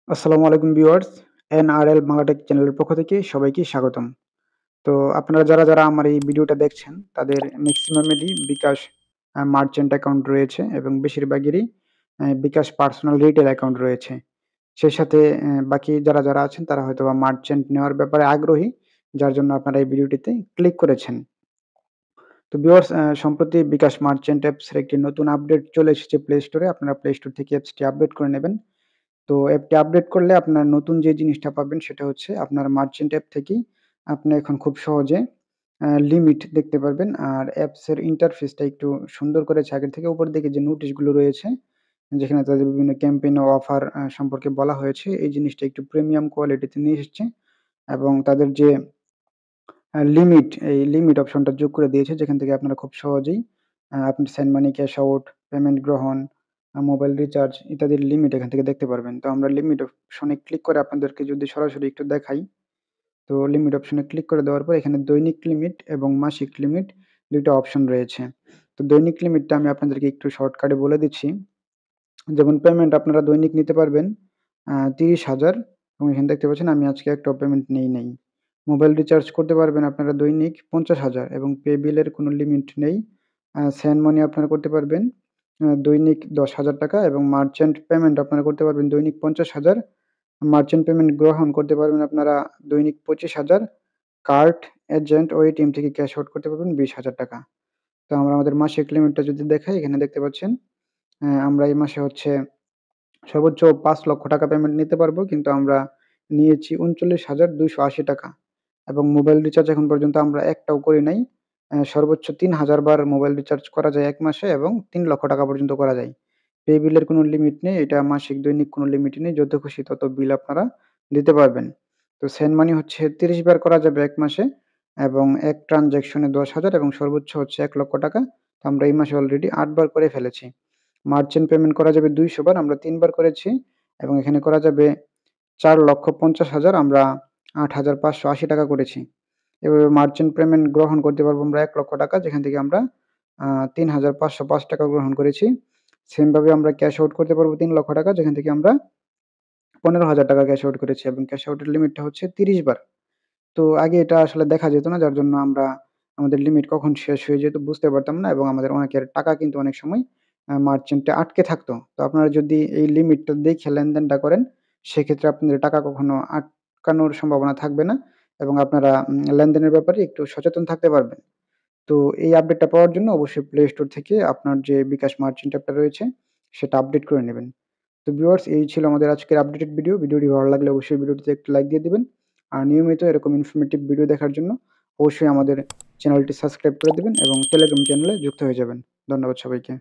আসসালামু আলাইকুম viewers. NRL Bangla Tech চ্যানেলের পক্ষ থেকে সবাইকে স্বাগতম। তো আপনারা যারা আমার এই ভিডিওটা দেখছেন তাদের মেক্সিমামেরই বিকাশ মার্চেন্ট অ্যাকাউন্ট রয়েছে এবং বেশিরভাগেরই বিকাশ পার্সোনাল রিটেল অ্যাকাউন্ট রয়েছে। সেই সাথে বাকি যারা আছেন তারা হয়তোবা মার্চেন্ট নেওয়ার ব্যাপারে আগ্রহী, যার জন্য আপনারা এই ভিডিওটিতে ক্লিক করেছেন। তো ভিউয়ার্স, সম্প্রতি বিকাশ মার্চেন্ট অ্যাপসের একটি নতুন আপডেট চলে এসেছে প্লে স্টোরে। আপনারা প্লে স্টোর থেকে অ্যাপসটি আপডেট করে নেবেন। তো অ্যাপটি আপডেট করলে আপনার নতুন যে জিনিসটা পাবেন সেটা হচ্ছে আপনার মার্চেন্ট অ্যাপ থেকেই আপনি এখন খুব সহজে লিমিট দেখতে পারবেন। আর অ্যাপসের ইন্টারফেসটা একটু সুন্দর করেছে আগের থেকে। উপরের দিকে যে নোটিশগুলো রয়েছে, যেখানে তাদের বিভিন্ন ক্যাম্পেইন ও অফার সম্পর্কে বলা হয়েছে, এই জিনিসটা একটু প্রিমিয়াম কোয়ালিটিতে নিয়ে এসেছে এবং তাদের যে লিমিট, এই লিমিট অপশনটা যোগ করে দিয়েছে, যেখান থেকে আপনারা খুব সহজেই আপনি send money, cash out, payment গ্রহণ, মোবাইল রিচার্জ ইত্যাদির লিমিট এখান থেকে দেখতে পারবেন। তো আমরা লিমিট অপশনে ক্লিক করে আপনাদেরকে যদি সরাসরি একটু দেখাই, তো লিমিট অপশনে ক্লিক করে দেওয়ার পর এখানে দৈনিক লিমিট এবং মাসিক লিমিট ২ টা অপশন রয়েছে। তো দৈনিক লিমিটটা আমি আপনাদেরকে একটু শর্টকাটে বলে দিচ্ছি। যেমন পেমেন্ট আপনারা দৈনিক নিতে পারবেন ৩০,০০০ এবং এখানে দেখতে পাচ্ছেন আমি আজকে একটাও পেমেন্ট নেই নাই। মোবাইল রিচার্জ করতে পারবেন আপনারা দৈনিক ৫০,০০০ এবং পে বিলের কোনো লিমিট নেই। সেন্ড মানি আপনারা করতে পারবেন দৈনিক ৳১০,০০০ এবং মার্চেন্ট পেমেন্ট আপনারা করতে পারবেন দৈনিক ৫০,০০০। মার্চেন্ট পেমেন্ট গ্রহণ করতে পারবেন আপনারা দৈনিক ২৫,০০০। কার্ড, এজেন্ট ও এটিএম থেকে ক্যাশ আউট করতে পারবেন ৳২০,০০০। তো আমরা আমাদের মাসিক লিমিটটা যদি দেখাই, এখানে দেখতে পাচ্ছেন আমরা এই মাসে হচ্ছে সর্বোচ্চ ৳৫,০০,০০০ পেমেন্ট নিতে পারবো। কিন্তু আমরা নিয়েছি ৳৩৯,২৮০ এবং মোবাইল রিচার্জ এখন পর্যন্ত আমরা একটাও করি নাই। সর্বোচ্চ ৩,০০০ বার মোবাইল রিচার্জ করা যায় ১ মাসে এবং ৳৩,০০,০০০ পর্যন্ত করা যায়। পে বিলের কোনো লিমিট নেই। এটা মাসিক, দৈনিক কোনো লিমিটই নেই। যত খুশি তত বিল আপনারা দিতে পারবেন। তো সেন্ড মানি হচ্ছে ৩০ বার করা যাবে ১ মাসে এবং ১ ট্রান্সেকশনে ১০,০০০ এবং সর্বোচ্চ হচ্ছে ৳১,০০,০০০। তো আমরা এই মাসে অলরেডি ৮ বার করে ফেলেছি। মার্চেন্ট পেমেন্ট করা যাবে ২০০ বার, আমরা ৩ বার করেছি এবং এখানে করা যাবে ৳৪,৫০,০০০, আমরা ৳৮,৫৮০ করেছি। এভাবে মার্চেন্ট পেমেন্ট গ্রহণ করতে পারবো আমরা ৳১,০০,০০০, যেখান থেকে আমরা ৳৩,৫০৫ গ্রহণ করেছি। সেম ভাবে আমরা ক্যাশ আউট করতে পারবো ৳৩,০০,০০০, যেখান থেকে আমরা ৳১৫,০০০ ক্যাশ আউট করেছি এবং ক্যাশ আউটের লিমিটটা হচ্ছে ৩০ বার। তো আগে এটা আসলে দেখা যেত না, যার জন্য আমরা আমাদের লিমিট কখন শেষ হয়ে যেত বুঝতে পারতাম না এবং আমাদের অনেকের টাকা কিন্তু অনেক সময় মার্চেন্টে আটকে থাকতো। তো আপনারা যদি এই লিমিটটা দেখে লেনদেনটা করেন, সেক্ষেত্রে আপনাদের টাকা কখনো আটকানোর সম্ভাবনা থাকবে না এবং আপনারা লেনদেনের ব্যাপারে একটু সচেতন থাকতে পারবেন। তো এই আপডেটটা পাওয়ার জন্য অবশ্যই প্লে স্টোর থেকে আপনার যে বিকাশ মার্চেন্ট অ্যাপটা রয়েছে সেটা আপডেট করে নেবেন। তো ভিউয়ার্স, এই ছিল আমাদের আজকের আপডেটেড ভিডিও। ভিডিওটি ভালো লাগলে অবশ্যই ভিডিওটিতে একটি লাইক দিয়ে দিবেন। আর নিয়মিত এরকম ইনফরমেটিভ ভিডিও দেখার জন্য অবশ্যই আমাদের চ্যানেলটি সাবস্ক্রাইব করে দিবেন এবং টেলিগ্রাম চ্যানেলে যুক্ত হয়ে যাবেন। ধন্যবাদ সবাইকে।